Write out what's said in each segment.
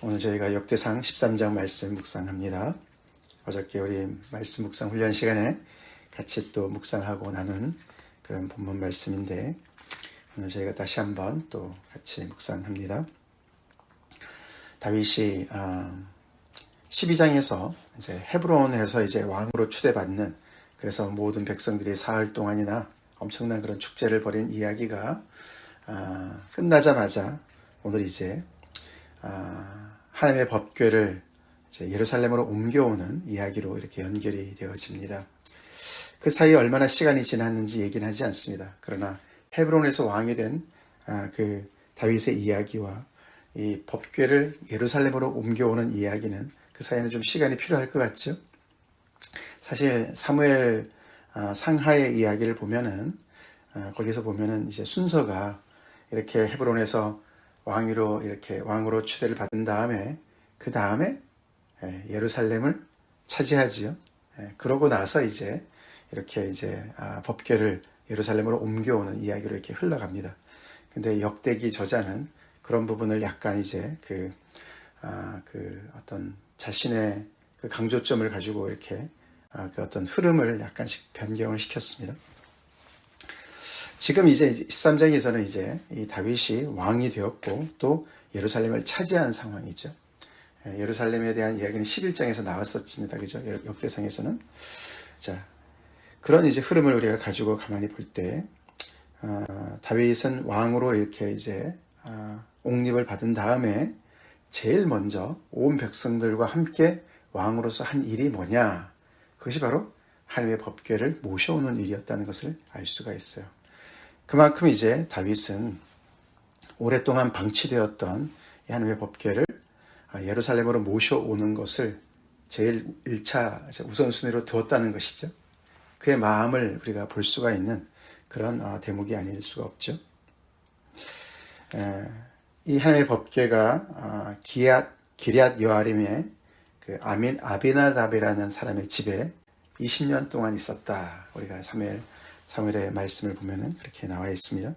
오늘 저희가 역대상 13장 말씀 묵상합니다. 어저께 우리 말씀 묵상 훈련 시간에 같이 또 묵상하고 나눈 그런 본문 말씀인데, 오늘 저희가 다시 한번 또 같이 묵상합니다. 다윗이 12장에서 이제 헤브론에서 이제 왕으로 추대받는, 그래서 모든 백성들이 사흘 동안이나 엄청난 그런 축제를 벌인 이야기가 끝나자마자 오늘 이제 하나님의 법궤를 이제 예루살렘으로 옮겨오는 이야기로 이렇게 연결이 되어집니다. 그 사이에 얼마나 시간이 지났는지 얘기는 하지 않습니다. 그러나 헤브론에서 왕이 된 그 다윗의 이야기와 이 법궤를 예루살렘으로 옮겨오는 이야기는 그 사이에는 좀 시간이 필요할 것 같죠. 사실 사무엘 상하의 이야기를 보면은 거기서 보면은 이제 순서가 이렇게 헤브론에서 왕으로 추대를 받은 다음에 그 다음에 예루살렘을 차지하지요. 그러고 나서 이제 이렇게 이제 법궤를 예루살렘으로 옮겨오는 이야기로 이렇게 흘러갑니다. 근데 역대기 저자는 그런 부분을 약간 이제 그 어떤 자신의 그 강조점을 가지고 이렇게 그 어떤 흐름을 약간씩 변경을 시켰습니다. 지금 이제 13장에서는 이제 이 다윗이 왕이 되었고 또 예루살렘을 차지한 상황이죠. 예루살렘에 대한 이야기는 11장에서 나왔었습니다. 그죠? 역대상에서는. 자, 그런 이제 흐름을 우리가 가지고 가만히 볼 때, 다윗은 왕으로 이렇게 이제, 옹립을 받은 다음에 제일 먼저 온 백성들과 함께 왕으로서 한 일이 뭐냐? 그것이 바로 하나님의 법궤를 모셔오는 일이었다는 것을 알 수가 있어요. 그만큼 이제 다윗은 오랫동안 방치되었던 하나님의 법궤를 예루살렘으로 모셔오는 것을 제일 1차 우선순위로 두었다는 것이죠. 그의 마음을 우리가 볼 수가 있는 그런 대목이 아닐 수가 없죠. 이 하나님의 법궤가 기럇 여아림의 그 아비나답이라는 사람의 집에 20년 동안 있었다. 우리가 사무엘의 말씀을 보면은 그렇게 나와 있습니다.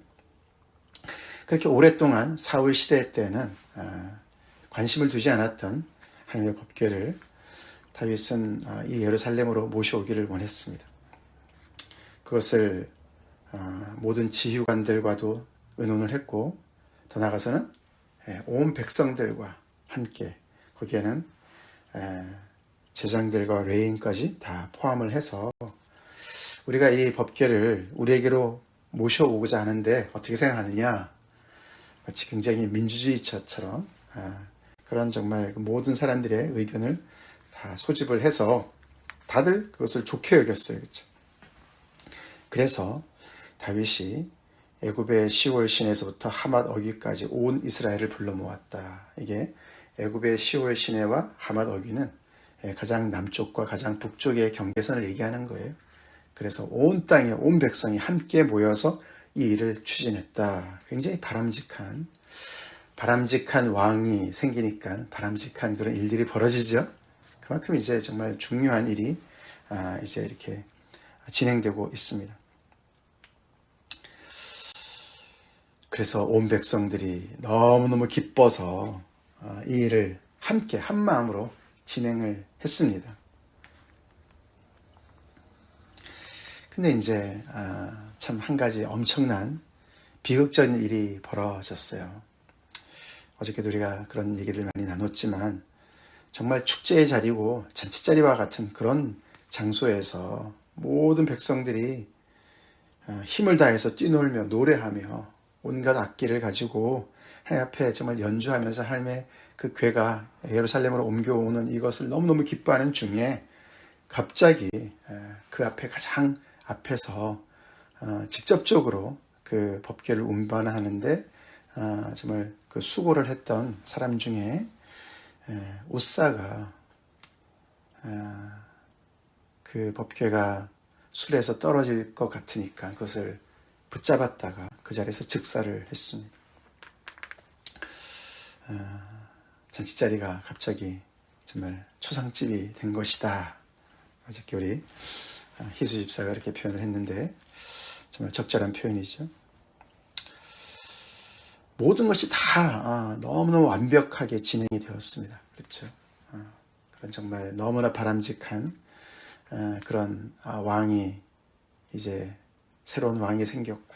그렇게 오랫동안 사울 시대 때는 관심을 두지 않았던 하나님의 법궤를 다윗은 이 예루살렘으로 모셔오기를 원했습니다. 그것을 모든 지휘관들과도 의논을 했고, 더 나아가서는 온 백성들과 함께, 거기에는 제장들과 레인까지 다 포함을 해서 우리가 이 법궤를 우리에게로 모셔오고자 하는데 어떻게 생각하느냐, 마치 굉장히 민주주의처럼 그런 정말 모든 사람들의 의견을 다 소집을 해서 다들 그것을 좋게 여겼어요. 그렇죠? 그래서 다윗이 애굽의 시월 시내에서부터 하맛 어귀까지 온 이스라엘을 불러 모았다. 이게 애굽의 시월 시내와 하맛 어귀는 가장 남쪽과 가장 북쪽의 경계선을 얘기하는 거예요. 그래서 온 땅에 온 백성이 함께 모여서 이 일을 추진했다. 굉장히 바람직한 왕이 생기니까 바람직한 그런 일들이 벌어지죠. 그만큼 이제 정말 중요한 일이 이제 이렇게 진행되고 있습니다. 그래서 온 백성들이 너무너무 기뻐서 이 일을 함께 한 마음으로 진행을 했습니다. 근데 이제 참 한 가지 엄청난 비극적인 일이 벌어졌어요. 어저께도 우리가 그런 얘기를 많이 나눴지만, 정말 축제의 자리고 잔치 자리와 같은 그런 장소에서 모든 백성들이 힘을 다해서 뛰놀며 노래하며 온갖 악기를 가지고 하나님 앞에 정말 연주하면서 하나님의 그 궤가 예루살렘으로 옮겨오는 이것을 너무너무 기뻐하는 중에 갑자기 그 앞에 가장 앞에서 직접적으로 그 법궤를 운반하는데 정말 그 수고를 했던 사람 중에 우사가 그 법궤가 술에서 떨어질 것 같으니까 그것을 붙잡았다가 그 자리에서 즉사를 했습니다. 잔치자리가 갑자기 정말 초상집이 된 것이다. 어저께 우리 희수 집사가 이렇게 표현을 했는데 정말 적절한 표현이죠. 모든 것이 다 너무너무 완벽하게 진행이 되었습니다. 그렇죠. 그런 정말 너무나 바람직한 그런 왕이 이제 새로운 왕이 생겼고,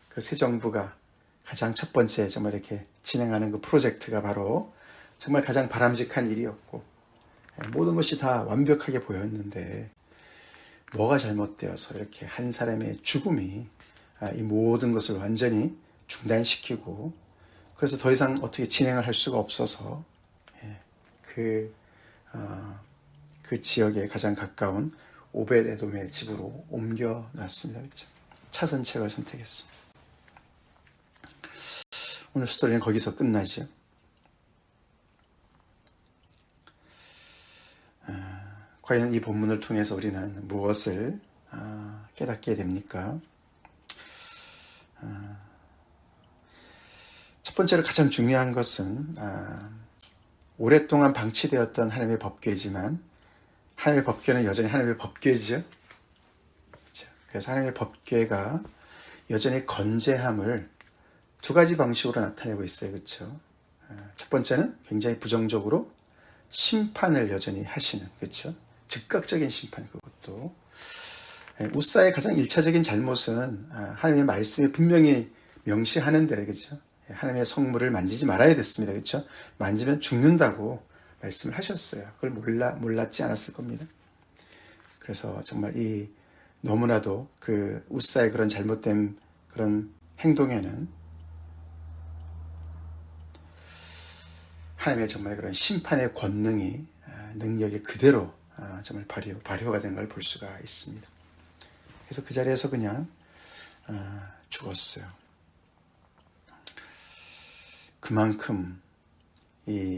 그 새 정부가 가장 첫 번째 정말 이렇게 진행하는 그 프로젝트가 바로 정말 가장 바람직한 일이었고, 모든 것이 다 완벽하게 보였는데 뭐가 잘못되어서 이렇게 한 사람의 죽음이 이 모든 것을 완전히 중단시키고, 그래서 더 이상 어떻게 진행을 할 수가 없어서 그 지역에 가장 가까운 오벳에돔의 집으로 옮겨놨습니다. 그렇죠? 차선책을 선택했습니다. 오늘 스토리는 거기서 끝나죠. 과연 이 본문을 통해서 우리는 무엇을 깨닫게 됩니까? 첫 번째로 가장 중요한 것은 오랫동안 방치되었던 하나님의 법궤지만, 하나님의 법궤는 여전히 하나님의 법궤죠. 그렇죠? 그래서 하나님의 법궤가 여전히 건재함을 두 가지 방식으로 나타내고 있어요. 그렇죠? 첫 번째는 굉장히 부정적으로 심판을 여전히 하시는, 그렇죠? 즉각적인 심판, 그것도. 우사의 가장 1차적인 잘못은 하나님의 말씀이 분명히 명시하는데, 그렇죠? 하나님의 성물을 만지지 말아야 됐습니다. 그렇죠? 만지면 죽는다고 말씀을 하셨어요. 그걸 몰랐지 않았을 겁니다. 그래서 정말 이 너무나도 그 우사의 그런 잘못된 그런 행동에는 하나님의 정말 그런 심판의 권능이, 능력이 그대로 정말 발효가 된 걸 볼 수가 있습니다. 그래서 그 자리에서 그냥 죽었어요. 그만큼 이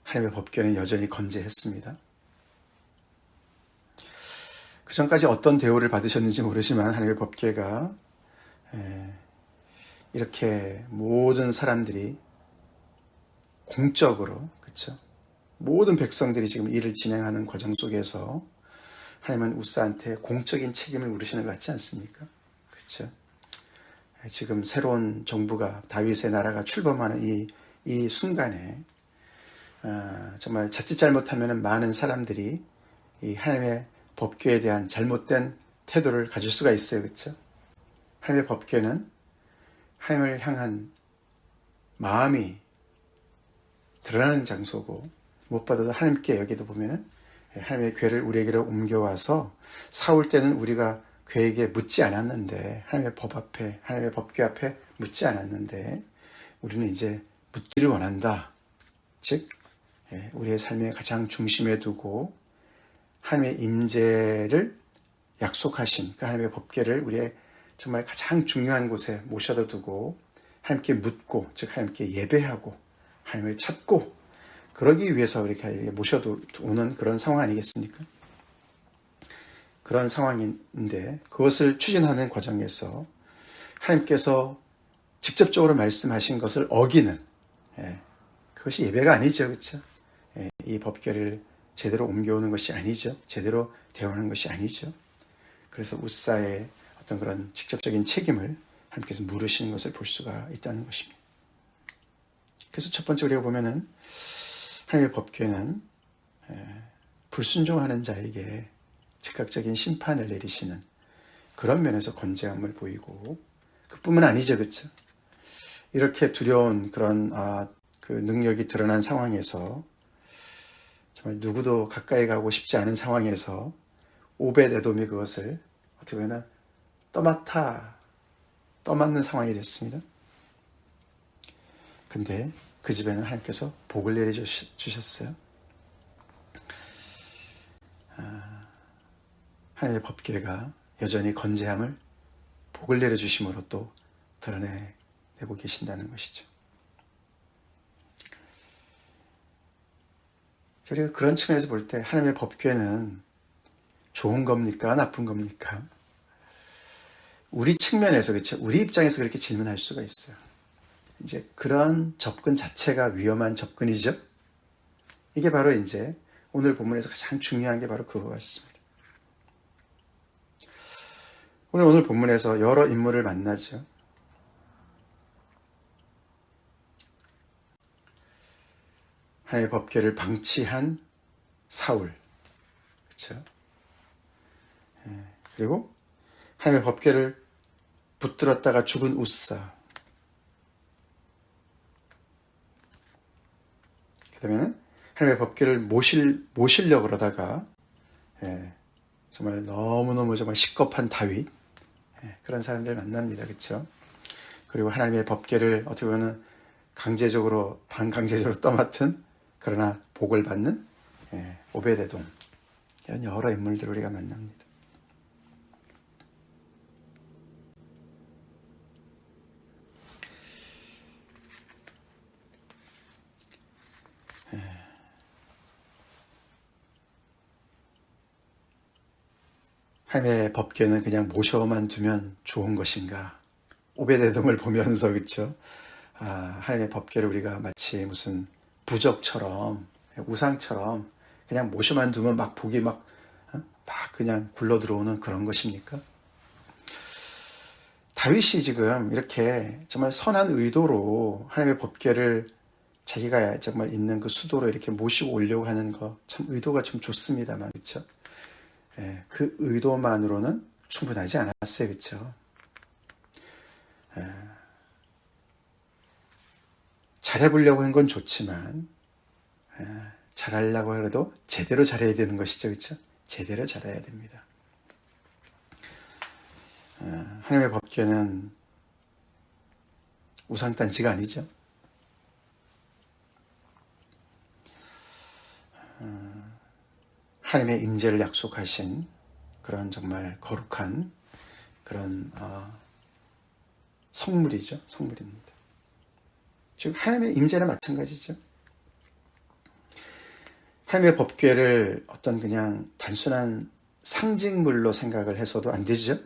하나님의 법궤는 여전히 건재했습니다. 그 전까지 어떤 대우를 받으셨는지 모르지만 하나님의 법궤가 이렇게 모든 사람들이 공적으로, 그렇죠? 모든 백성들이 지금 일을 진행하는 과정 속에서 하나님은 우사한테 공적인 책임을 물으시는 것 같지 않습니까? 그렇죠? 지금 새로운 정부가, 다윗의 나라가 출범하는 이 순간에 정말 자칫 잘못하면 많은 사람들이 이 하나님의 법궤에 대한 잘못된 태도를 가질 수가 있어요. 그렇죠? 하나님의 법궤는 하나님을 향한 마음이 드러나는 장소고, 무엇보다도 하나님께 여기도 보면은 하나님의 궤를 우리에게로 옮겨와서 사올 때는 우리가 궤에게 묻지 않았는데, 하나님의 법 앞에, 하나님의 법궤 앞에 묻지 않았는데 우리는 이제 묻기를 원한다. 즉 우리의 삶의 가장 중심에 두고 하나님의 임재를 약속하신 그 하나님의 법궤를 우리의 정말 가장 중요한 곳에 모셔다 두고 하나님께 묻고, 즉 하나님께 예배하고 하나님을 찾고, 그러기 위해서 이렇게 모셔오는 그런 상황 아니겠습니까? 그런 상황인데 그것을 추진하는 과정에서 하나님께서 직접적으로 말씀하신 것을 어기는, 그것이 예배가 아니죠. 그렇죠? 이 법궤를 제대로 옮겨오는 것이 아니죠. 제대로 대하는 것이 아니죠. 그래서 우사의 어떤 그런 직접적인 책임을 하나님께서 물으시는 것을 볼 수가 있다는 것입니다. 그래서 첫 번째 우리가 보면은 하나님의 법궤는 불순종하는 자에게 즉각적인 심판을 내리시는 그런 면에서 건재함을 보이고, 그뿐만 아니죠. 그렇죠? 이렇게 두려운 그런 그 능력이 드러난 상황에서, 정말 누구도 가까이 가고 싶지 않은 상황에서 오벳에돔이 그것을 어떻게 보면 떠맡는 상황이 됐습니다. 근데 그 집에는 하나님께서 복을 내려주셨어요. 하나님의 법궤가 여전히 건재함을, 복을 내려주심으로 또 드러내고 계신다는 것이죠. 우리가 그런 측면에서 볼 때 하나님의 법궤는 좋은 겁니까? 나쁜 겁니까? 우리 측면에서, 그렇죠? 우리 입장에서 그렇게 질문할 수가 있어요. 이제 그런 접근 자체가 위험한 접근이죠. 이게 바로 이제 오늘 본문에서 가장 중요한 게 바로 그거 같습니다. 오늘 본문에서 여러 인물을 만나죠. 하나님의 법궤를 방치한 사울, 그렇죠? 그리고 하나님의 법궤를 붙들었다가 죽은 우사. 그다음에는 하나님의 법궤를 모시려고 그러다가 정말 너무너무 정말 식겁한 다윗, 그런 사람들 만납니다. 그렇죠? 그리고 하나님의 법궤를 어떻게 보면 강제적으로 반강제적으로 떠맡은 그러나 복을 받는 오베데돔, 이런 여러 인물들을 우리가 만납니다. 하나님의 법궤는 그냥 모셔만 두면 좋은 것인가? 오베데돔을 보면서, 그렇죠? 하나님의 법궤를 우리가 마치 무슨 부적처럼, 우상처럼 그냥 모셔만 두면 막 복이 막 그냥 굴러 들어오는 그런 것입니까? 다윗이 지금 이렇게 정말 선한 의도로 하나님의 법궤를 자기가 정말 있는 그 수도로 이렇게 모시고 오려고 하는 거, 참 의도가 좀 좋습니다만, 그렇죠? 그 의도만으로는 충분하지 않았어요. 그렇죠? 잘해보려고 한 건 좋지만 잘하려고 해도 제대로 잘해야 되는 것이죠. 그렇죠? 제대로 잘해야 됩니다. 하나님의 법궤는 우상단지가 아니죠. 하나님의 임재를 약속하신 그런 정말 거룩한 그런 성물이죠. 성물입니다. 즉 하나님의 임재는 마찬가지죠. 하나님의 법궤를 어떤 그냥 단순한 상징물로 생각을 해서도 안 되죠.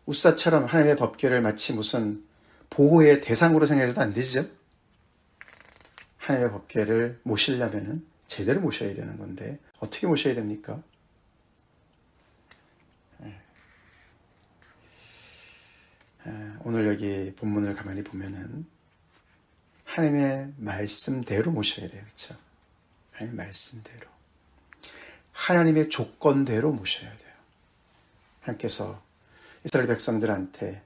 우사처럼 하나님의 법궤를 마치 무슨 보호의 대상으로 생각해서도 안 되죠. 하나님의 법궤를 모시려면은 제대로 모셔야 되는 건데 어떻게 모셔야 됩니까? 오늘 여기 본문을 가만히 보면은 하나님의 말씀대로 모셔야 돼요. 그렇죠? 하나님의 말씀대로. 하나님의 조건대로 모셔야 돼요. 하나님께서 이스라엘 백성들한테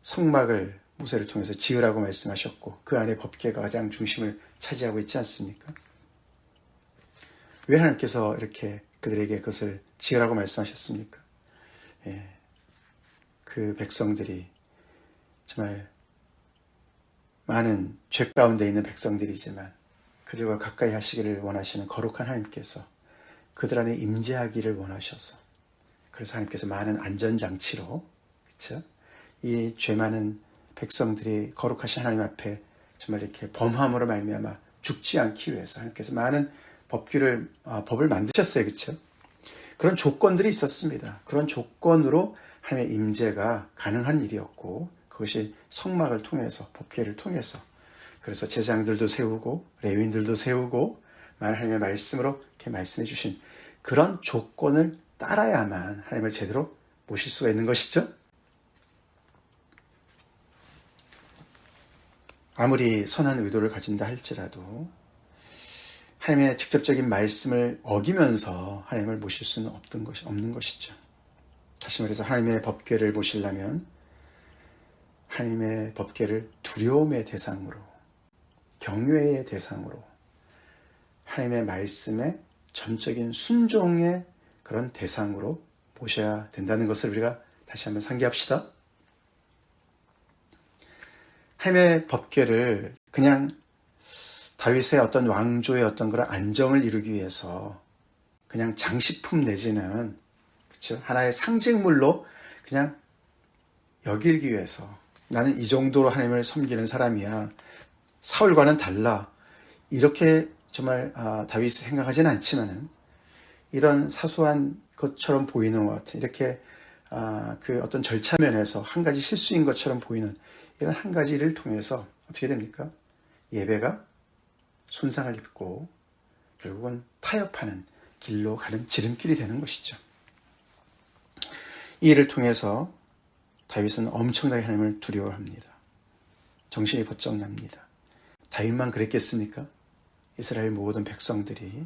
성막을 모세를 통해서 지으라고 말씀하셨고 그 안에 법궤가 가장 중심을 차지하고 있지 않습니까? 왜 하나님께서 이렇게 그들에게 그것을 지으라고 말씀하셨습니까? 그 백성들이 정말 많은 죄 가운데 있는 백성들이지만 그들과 가까이 하시기를 원하시는 거룩한 하나님께서 그들 안에 임재하기를 원하셔서 그래서 하나님께서 많은 안전장치로, 그렇죠? 이 죄 많은 백성들이 거룩하신 하나님 앞에 정말 이렇게 범함으로 말미암아 죽지 않기 위해서 하나님께서 많은 법을 만드셨어요. 그렇죠? 그런 조건들이 있었습니다. 그런 조건으로 하나님의 임재가 가능한 일이었고 그것이 성막을 통해서, 법궤를 통해서, 그래서 제사장들도 세우고 레위인들도 세우고 하나님의 말씀으로 이렇게 말씀해 주신 그런 조건을 따라야만 하나님을 제대로 모실 수가 있는 것이죠. 아무리 선한 의도를 가진다 할지라도 하나님의 직접적인 말씀을 어기면서 하나님을 모실 수는 없는 것이죠. 다시 말해서 하나님의 법궤를 모시려면 하나님의 법궤를 두려움의 대상으로, 경외의 대상으로, 하나님의 말씀에 전적인 순종의 그런 대상으로 모셔야 된다는 것을 우리가 다시 한번 상기합시다. 하나님의 법궤를 그냥 다윗의 어떤 왕조의 어떤 그런 안정을 이루기 위해서 그냥 장식품 내지는, 그렇죠? 하나의 상징물로 그냥 여기기 위해서 나는 이 정도로 하나님을 섬기는 사람이야, 사울과는 달라, 이렇게 정말 다윗이 생각하지는 않지만은 이런 사소한 것처럼 보이는 것 같은, 이렇게 그 어떤 절차 면에서 한 가지 실수인 것처럼 보이는 이런 한 가지 일을 통해서 어떻게 됩니까? 예배가 손상을 입고 결국은 타협하는 길로 가는 지름길이 되는 것이죠. 이 일을 통해서 다윗은 엄청나게 하나님을 두려워합니다. 정신이 번쩍 납니다. 다윗만 그랬겠습니까? 이스라엘 모든 백성들이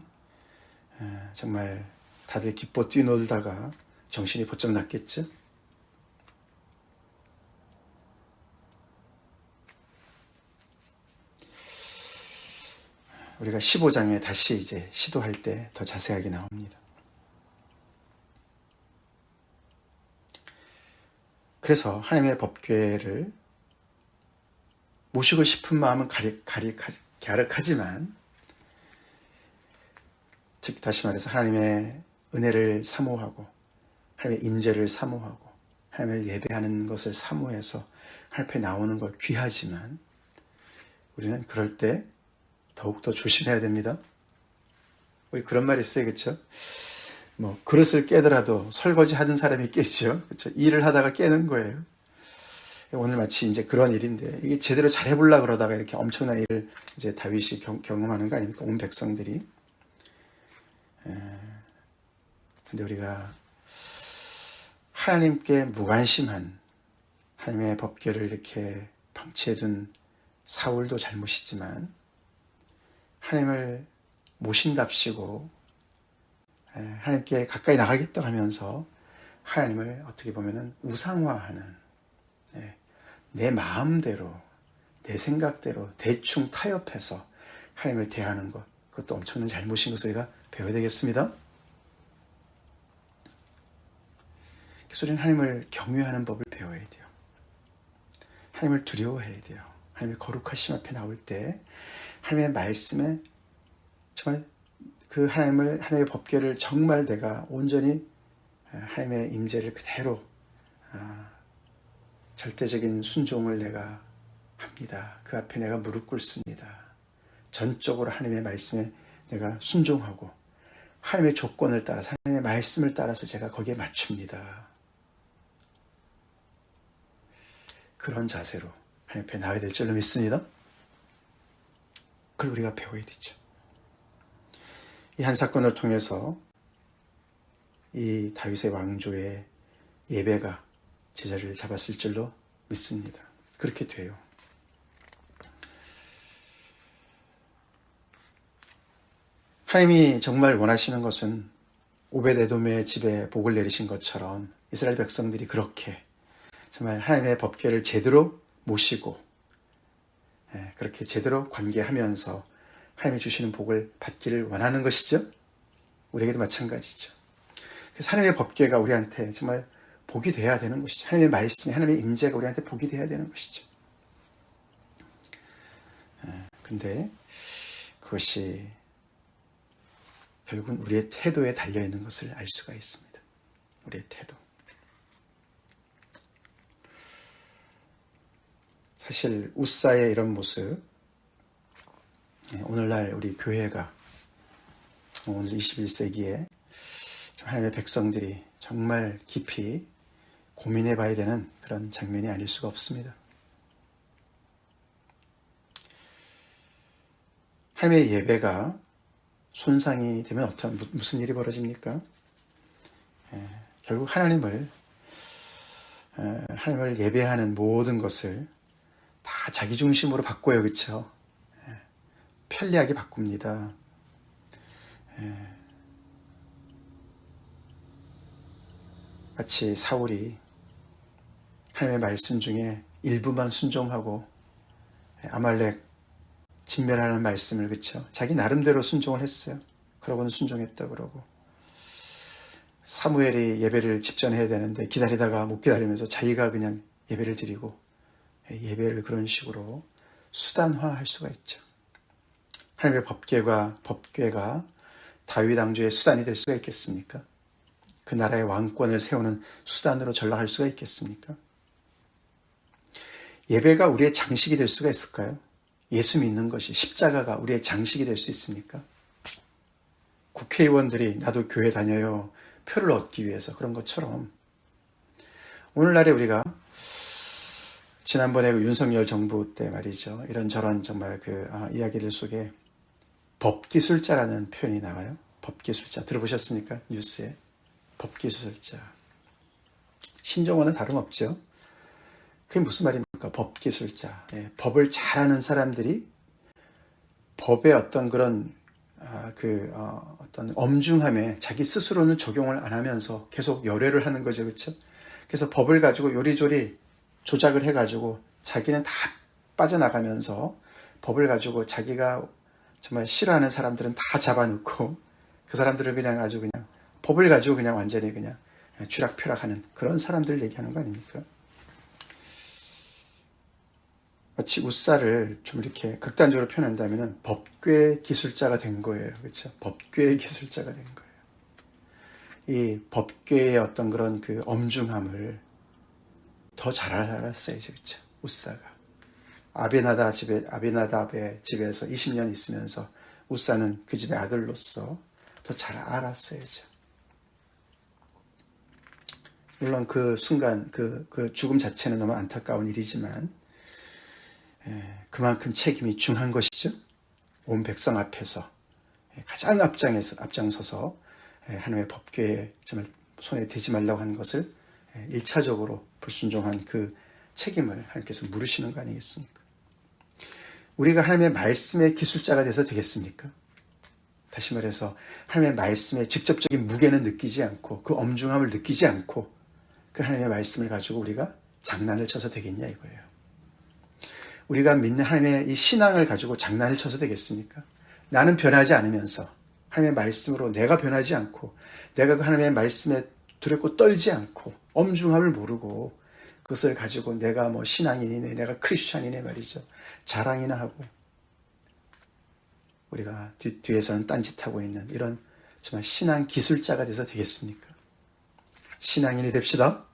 정말 다들 기뻐 뛰놀다가 정신이 번쩍 났겠죠. 우리가 15장에 다시 이제 시도할 때 더 자세하게 나옵니다. 그래서 하나님의 법궤를 모시고 싶은 마음은 갸륵하지만, 즉 다시 말해서 하나님의 은혜를 사모하고 하나님의 임재를 사모하고 하나님을 예배하는 것을 사모해서 하나님 앞에 나오는 것 귀하지만, 우리는 그럴 때 더욱더 조심해야 됩니다. 우리 그런 말이 있어요, 그렇죠? 뭐 그릇을 깨더라도 설거지 하던 사람이 깨죠, 그렇죠? 일을 하다가 깨는 거예요. 오늘 마치 이제 그런 일인데, 이게 제대로 잘 해보려고 그러다가 이렇게 엄청난 일을 이제 다윗이 경험하는 거 아닙니까? 온 백성들이. 근데 우리가 하나님께 무관심한, 하나님의 법궤를 이렇게 방치해둔 사울도 잘못이지만, 하나님을 모신답시고 하나님께 가까이 나가겠다 하면서 하나님을 어떻게 보면은 우상화하는, 내 마음대로 내 생각대로 대충 타협해서 하나님을 대하는 것, 그것도 엄청난 잘못인 것을 우리가 배워야 되겠습니다. 그래서 우리는 하나님을 경외하는 법을 배워야 돼요. 하나님을 두려워해야 돼요. 하나님의 거룩하심 앞에 나올 때 하나님의 말씀에 정말 그 하나님의 법궤를 정말 내가 온전히 하나님의 임재를 그대로 절대적인 순종을 내가 합니다. 그 앞에 내가 무릎 꿇습니다. 전적으로 하나님의 말씀에 내가 순종하고 하나님의 조건을 따라서, 하나님의 말씀을 따라서 제가 거기에 맞춥니다. 그런 자세로 하나님 앞에 나와야 될 줄로 믿습니다. 그걸 우리가 배워야 되죠. 이 한 사건을 통해서 이 다윗의 왕조의 예배가 제자리를 잡았을 줄로 믿습니다. 그렇게 돼요. 하나님이 정말 원하시는 것은 오벳에돔의 집에 복을 내리신 것처럼 이스라엘 백성들이 그렇게 정말 하나님의 법궤를 제대로 모시고 그렇게 제대로 관계하면서 하나님이 주시는 복을 받기를 원하는 것이죠. 우리에게도 마찬가지죠. 그래서 하나님의 법궤가 우리한테 정말 복이 돼야 되는 것이죠. 하나님의 말씀이, 하나님의 임재가 우리한테 복이 돼야 되는 것이죠. 근데 그것이 결국은 우리의 태도에 달려있는 것을 알 수가 있습니다. 우리의 태도. 사실 우사의 이런 모습, 오늘날 우리 교회가 오늘 21세기에 하나님의 백성들이 정말 깊이 고민해 봐야 되는 그런 장면이 아닐 수가 없습니다. 하나님의 예배가 손상이 되면 무슨 일이 벌어집니까? 결국 하나님을 예배하는 모든 것을 다 자기 중심으로 바꿔요, 그렇죠? 편리하게 바꿉니다. 마치 사울이 하나님의 말씀 중에 일부만 순종하고 아말렉 진멸하는 말씀을, 그쵸? 자기 나름대로 순종을 했어요. 그러고는 순종했다 그러고, 사무엘이 예배를 집전해야 되는데 기다리다가 못 기다리면서 자기가 그냥 예배를 드리고, 예배를 그런 식으로 수단화할 수가 있죠. 하나님의 법궤가 다윗 왕조의 수단이 될 수가 있겠습니까? 그 나라의 왕권을 세우는 수단으로 전락할 수가 있겠습니까? 예배가 우리의 장식이 될 수가 있을까요? 예수 믿는 것이, 십자가가 우리의 장식이 될 수 있습니까? 국회의원들이 나도 교회 다녀요, 표를 얻기 위해서, 그런 것처럼 오늘날에 우리가 지난번에 윤석열 정부 때 말이죠, 이런저런 정말 이야기들 속에 법기술자라는 표현이 나와요. 법기술자 들어보셨습니까? 뉴스에. 법기술자. 신종어는 다름없죠. 그게 무슨 말입니까? 법기술자. 법을 잘하는 사람들이 법의 어떤 그런 어떤 엄중함에 자기 스스로는 적용을 안 하면서 계속 열애를 하는 거죠, 그렇죠? 그래서 법을 가지고 요리조리 조작을 해가지고 자기는 다 빠져나가면서 법을 가지고 자기가 정말 싫어하는 사람들은 다 잡아놓고 그 사람들을 그냥 아주 그냥 법을 가지고 그냥 완전히 그냥 쥐락펴락하는 그런 사람들 얘기하는 거 아닙니까? 마치 우사를 좀 이렇게 극단적으로 표현한다면 법궤 기술자가 된 거예요. 그렇죠? 법궤 기술자가 된 거예요. 이 법궤의 어떤 그런 그 엄중함을 더 잘 알았어야죠. 그렇죠? 우사가. 아비나답의 집에서 20년 있으면서 우사는 그 집의 아들로서 더 잘 알았어야죠. 물론 그 순간 그 죽음 자체는 너무 안타까운 일이지만 그만큼 책임이 중한 것이죠. 온 백성 앞에서 가장 앞장서서 하나님의 법궤에 정말 손에 대지 말라고 하는 것을 1차적으로 불순종한 그 책임을 하나님께서 물으시는 거 아니겠습니까? 우리가 하나님의 말씀의 기술자가 돼서 되겠습니까? 다시 말해서 하나님의 말씀의 직접적인 무게는 느끼지 않고 그 엄중함을 느끼지 않고 그 하나님의 말씀을 가지고 우리가 장난을 쳐서 되겠냐 이거예요. 우리가 믿는 하나님의 이 신앙을 가지고 장난을 쳐서 되겠습니까? 나는 변하지 않으면서 하나님의 말씀으로 내가 변하지 않고 내가 그 하나님의 말씀에 두렵고 떨지 않고 엄중함을 모르고 그것을 가지고 내가 뭐 신앙인이네 내가 크리스찬이네 말이죠. 자랑이나 하고 우리가 뒤에서는 딴짓하고 있는 이런 정말 신앙 기술자가 돼서 되겠습니까? 신앙인이 됩시다.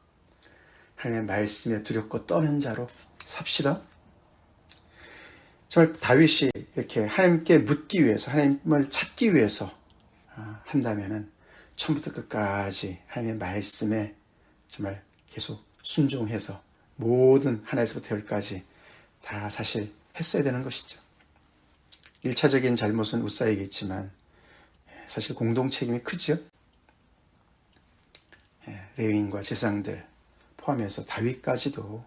하나님의 말씀에 두렵고 떠는 자로 삽시다. 정말 다윗이 이렇게 하나님께 묻기 위해서 하나님을 찾기 위해서 한다면은 처음부터 끝까지 하나님의 말씀에 정말 계속 순종해서 모든 하나에서부터 열까지 다 사실 했어야 되는 것이죠. 1차적인 잘못은 우사에게 있지만 사실 공동 책임이 크죠. 레위인과 제사장들 포함해서 다윗까지도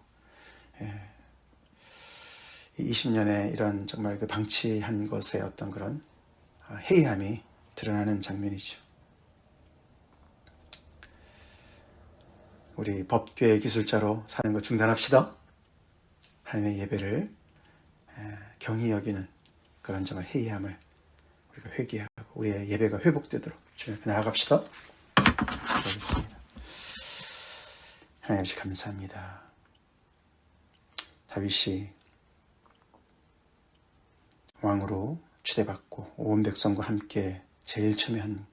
20년의 이런 정말 그 방치한 것의 어떤 그런 해이함이 드러나는 장면이죠. 우리 법궤 기술자로 사는 거 중단합시다. 하나님의 예배를 경히 여기는 그런 정말 해이함을 우리가 회개하고 우리의 예배가 회복되도록 주님 앞에 나아갑시다. 기도하겠습니다. 하나님 아버지 감사합니다. 다윗이 왕으로 추대받고 온 백성과 함께 제일 처음에 한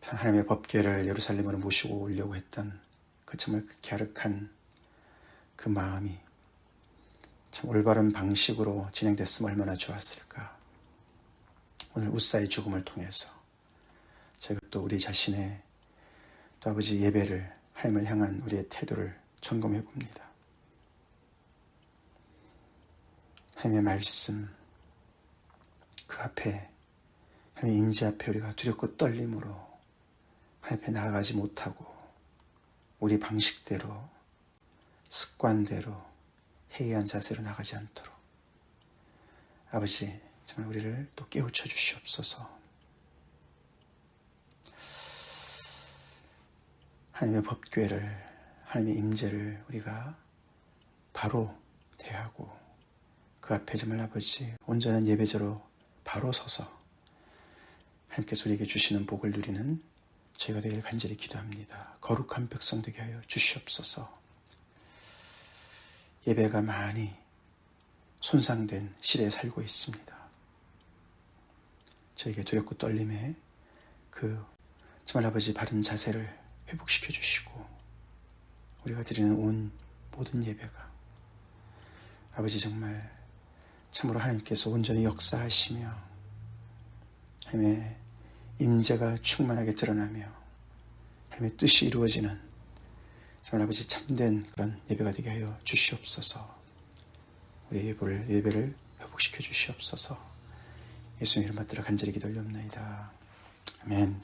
하나님의 법궤를 예루살렘으로 모시고 오려고 했던 그 정말 갸륵한 그 마음이 참 올바른 방식으로 진행됐으면 얼마나 좋았을까. 오늘 우사의 죽음을 통해서 저희가 또 우리 자신의 또 아버지 예배를 하나님을 향한 우리의 태도를 점검해 봅니다. 하나님의 말씀 그 앞에 하나님의 임재 앞에 우리가 두렵고 떨림으로 하나님 앞에 나아가지 못하고 우리 방식대로 습관대로 해이한 자세로 나가지 않도록 아버지 정말 우리를 또 깨우쳐 주시옵소서. 하나님의 법궤를 하나님의 임재를 우리가 바로 대하고 그 앞에 정말 아버지 온전한 예배자로 바로 서서 하나님께서 우리에게 주시는 복을 누리는 저희가 되길 간절히 기도합니다. 거룩한 백성 되게 하여 주시옵소서. 예배가 많이 손상된 시대에 살고 있습니다. 저에게 두렵고 떨림에 그 정말 아버지 바른 자세를 회복시켜 주시고 우리가 드리는 온 모든 예배가 아버지 정말 참으로 하나님께서 온전히 역사하시며 하나님의 임재가 충만하게 드러나며 하나님의 뜻이 이루어지는 정말 아버지 참된 그런 예배가 되게 하여 주시옵소서. 우리 예배를 회복시켜 주시옵소서. 예수님 이름 받들어 간절히 기도 올리옵나이다. 아멘.